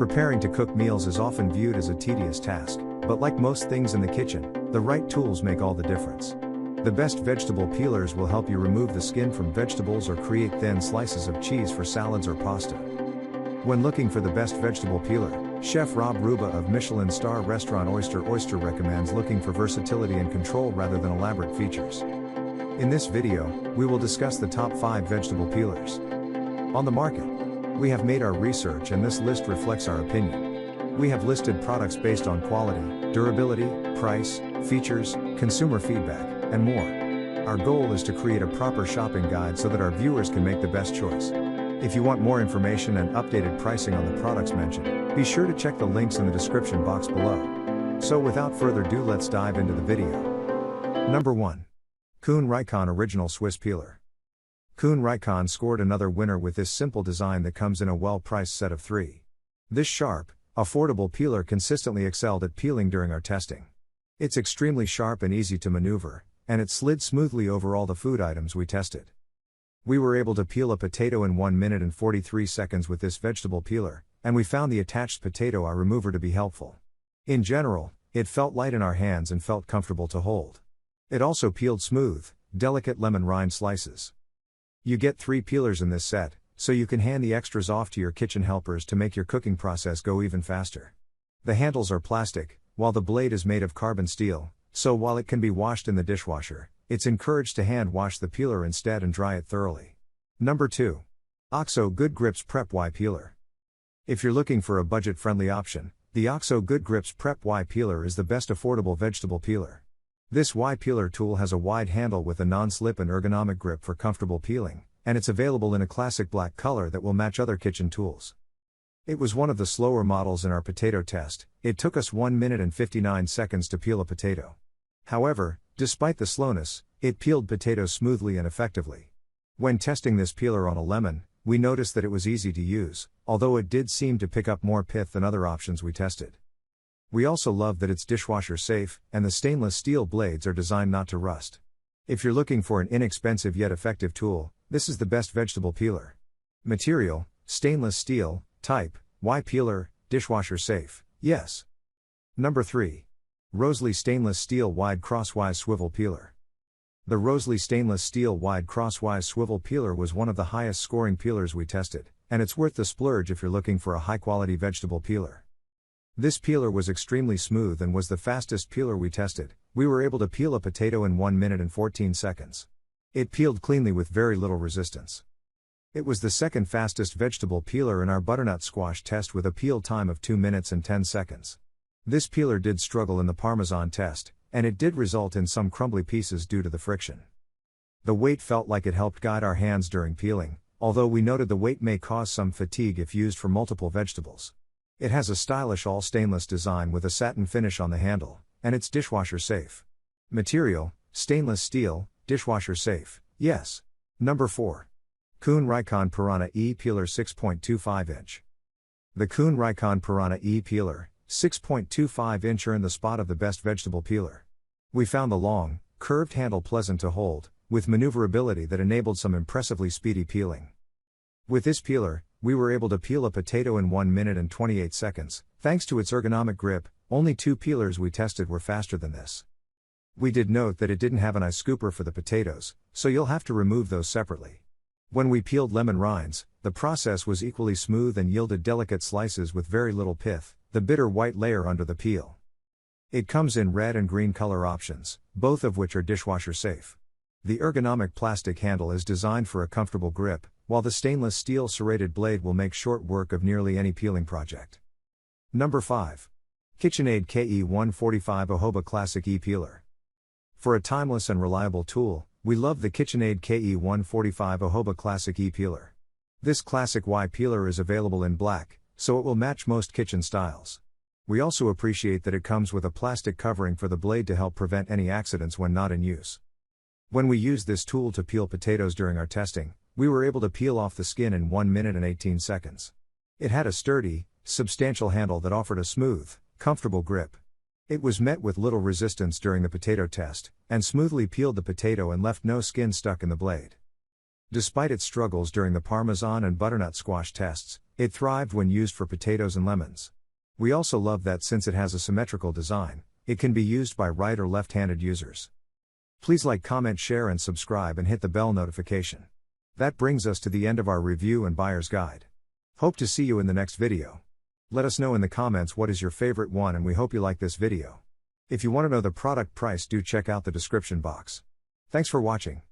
Preparing to cook meals is often viewed as a tedious task, but like most things in the kitchen, the right tools make all the difference. The best vegetable peelers will help you remove the skin from vegetables or create thin slices of cheese for salads or pasta. When looking for the best vegetable peeler, Chef Rob Ruba of Michelin star restaurant Oyster recommends looking for versatility and control rather than elaborate features. In this video, we will discuss the top 5 vegetable peelers on the market. We have made our research and this list reflects our opinion. We have listed products based on quality, durability, price, features, consumer feedback, and more. Our goal is to create a proper shopping guide so that our viewers can make the best choice. If you want more information and updated pricing on the products mentioned, be sure to check the links in the description box below. So without further ado, let's dive into the video. Number 1. Kuhn Rikon Original Swiss Peeler. Kuhn Rikon scored another winner with this simple design that comes in a well-priced set of 3. This sharp, affordable peeler consistently excelled at peeling during our testing. It's extremely sharp and easy to maneuver, and it slid smoothly over all the food items we tested. We were able to peel a potato in 1 minute and 43 seconds with this vegetable peeler, and we found the attached potato eye remover to be helpful. In general, it felt light in our hands and felt comfortable to hold. It also peeled smooth, delicate lemon rind slices. You get 3 peelers in this set, so you can hand the extras off to your kitchen helpers to make your cooking process go even faster. The handles are plastic, while the blade is made of carbon steel, so while it can be washed in the dishwasher, it's encouraged to hand wash the peeler instead and dry it thoroughly. Number 2. OXO Good Grips Prep Y Peeler. If you're looking for a budget-friendly option, the OXO Good Grips Prep Y Peeler is the best affordable vegetable peeler. This Y peeler tool has a wide handle with a non-slip and ergonomic grip for comfortable peeling, and it's available in a classic black color that will match other kitchen tools. It was one of the slower models in our potato test. It took us 1 minute and 59 seconds to peel a potato. However, despite the slowness, it peeled potatoes smoothly and effectively. When testing this peeler on a lemon, we noticed that it was easy to use, although it did seem to pick up more pith than other options we tested. We also love that it's dishwasher safe, and the stainless steel blades are designed not to rust. If you're looking for an inexpensive yet effective tool, this is the best vegetable peeler. Material: stainless steel. Type: Y peeler, dishwasher safe, yes. Number 3. Rosley Stainless Steel Wide Crosswise Swivel Peeler. The Rosley Stainless Steel Wide Crosswise Swivel Peeler was one of the highest scoring peelers we tested, and it's worth the splurge if you're looking for a high-quality vegetable peeler. This peeler was extremely smooth and was the fastest peeler we tested. We were able to peel a potato in 1 minute and 14 seconds. It peeled cleanly with very little resistance. It was the second fastest vegetable peeler in our butternut squash test with a peel time of 2 minutes and 10 seconds. This peeler did struggle in the Parmesan test, and it did result in some crumbly pieces due to the friction. The weight felt like it helped guide our hands during peeling, although we noted the weight may cause some fatigue if used for multiple vegetables. It has a stylish all-stainless design with a satin finish on the handle, and it's dishwasher safe. Material: stainless steel, dishwasher safe, yes. Number 4. Kuhn Rikon Piranha E Peeler 6.25 inch. The Kuhn Rikon Piranha E Peeler 6.25 inch earned the spot of the best vegetable peeler. We found the long, curved handle pleasant to hold, with maneuverability that enabled some impressively speedy peeling. With this peeler, we were able to peel a potato in 1 minute and 28 seconds, thanks to its ergonomic grip. Only 2 peelers we tested were faster than this. We did note that it didn't have an eye scooper for the potatoes, so you'll have to remove those separately. When we peeled lemon rinds, the process was equally smooth and yielded delicate slices with very little pith, the bitter white layer under the peel. It comes in red and green color options, both of which are dishwasher safe. The ergonomic plastic handle is designed for a comfortable grip, while the stainless steel serrated blade will make short work of nearly any peeling project. Number 5. KitchenAid KE145 Ohoba Classic E-Peeler. For a timeless and reliable tool, we love the KitchenAid KE145 Ohoba Classic E-Peeler. This classic Y peeler is available in black, so it will match most kitchen styles. We also appreciate that it comes with a plastic covering for the blade to help prevent any accidents when not in use. When we used this tool to peel potatoes during our testing, we were able to peel off the skin in 1 minute and 18 seconds. It had a sturdy, substantial handle that offered a smooth, comfortable grip. It was met with little resistance during the potato test, and smoothly peeled the potato and left no skin stuck in the blade. Despite its struggles during the Parmesan and butternut squash tests, It thrived when used for potatoes and lemons. We also love that since it has a symmetrical design, it can be used by right or left-handed users. Please like, comment, share and subscribe and hit the bell notification. That brings us to the end of our review and buyer's guide. Hope to see you in the next video. Let us know in the comments what is your favorite one, and we hope you like this video. If you want to know the product price, do check out the description box. Thanks for watching.